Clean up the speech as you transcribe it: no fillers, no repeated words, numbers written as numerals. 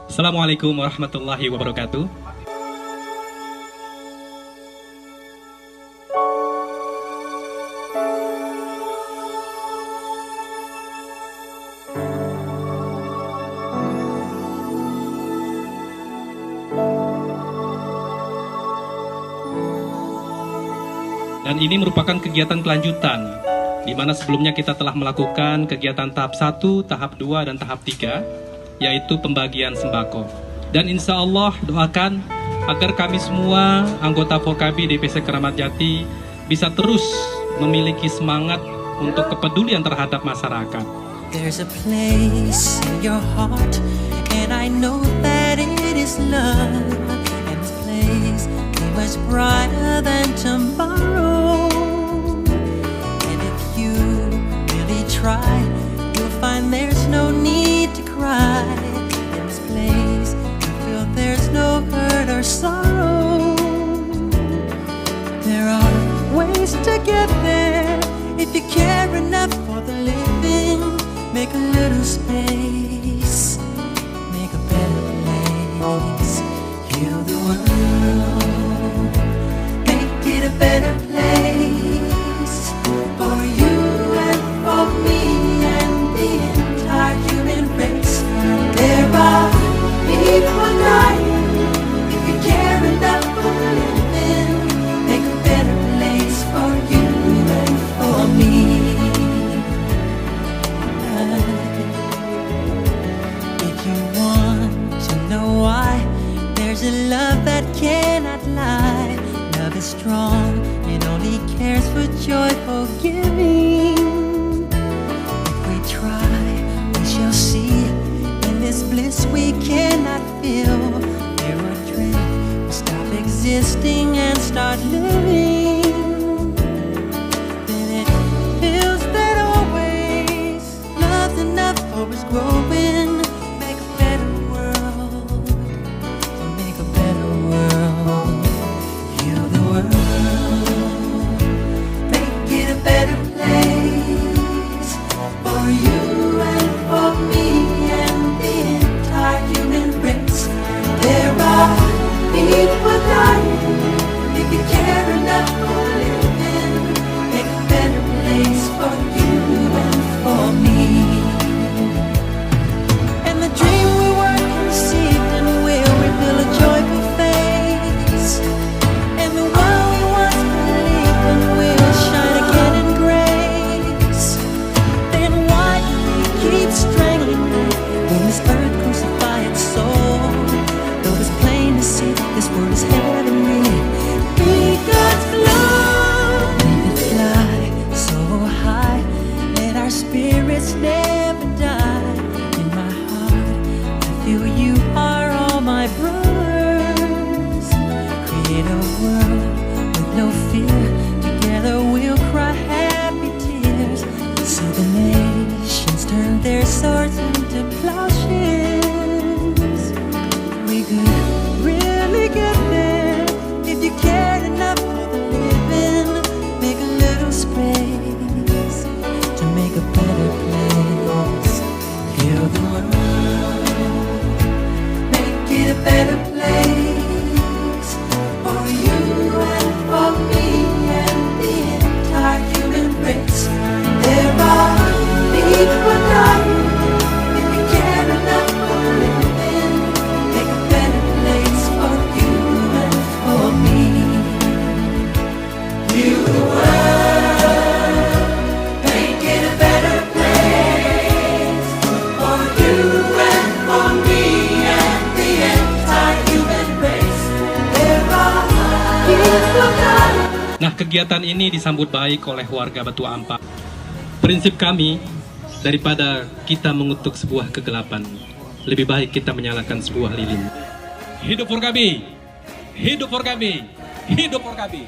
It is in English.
Assalamualaikum warahmatullahi wabarakatuh. Dan ini merupakan kegiatan kelanjutan, di mana sebelumnya kita telah melakukan kegiatan tahap 1, tahap 2, dan tahap 3, yaitu pembagian sembako. Dan insya Allah doakan agar kami semua anggota Forkabi DPC Keramat Jati bisa terus memiliki semangat untuk kepedulian terhadap masyarakat. There's a place in your heart, and I know that it is love. And this place is much brighter than tomorrow. And if you really try, you'll find there's no need to cry. In this place, you feel there's no hurt or sorrow. There are ways to get there if you care enough for the living. Make a little space, make a better place. Heal the world, make it a better place for you and for me and the entire human race. There are people dying. If you care enough for the living, make a better place for you and for me. If you want to know why, there's a love that cannot lie. Love is strong, it only cares for joyful giving. If we try, we shall see. In this bliss we cannot feel. Fear or dread will stop existing and start living. Then it feels that always love's enough for us growing. Make a better world, make a better world. Heal the world, make it a better place for you and for me and the entire human race. There are people dying. If you care enough for living, make a better place for you and for me. And the dream we work conceived and will reveal a joyful face. And the world we once believed in will shine again in grace. Then why do we keep strangling it when this earth crucify its soul? Though it's plain to see that this world is heavenly. Be God's love, let it fly so high, let our spirits never die. In my heart, I feel you are all my brothers. Create a world with no fear. Together we'll cry happy tears. See the nations turn their swords into plowshares. We could really get there if you cared enough for the living. Make a little space to make a better place. Heal the world, make it a better place for you and for me and the entire human race. There are people dying. If you care enough for the living, make a better place for you and for me. Heal the world, make it a better place for you and for me and the entire human race. There are people dying. Nah, kegiatan ini disambut baik oleh warga Batu Ampar. Prinsip kami, daripada kita mengutuk sebuah kegelapan, lebih baik kita menyalakan sebuah lilin. Hidup Forkabi! Hidup Forkabi! Hidup Forkabi!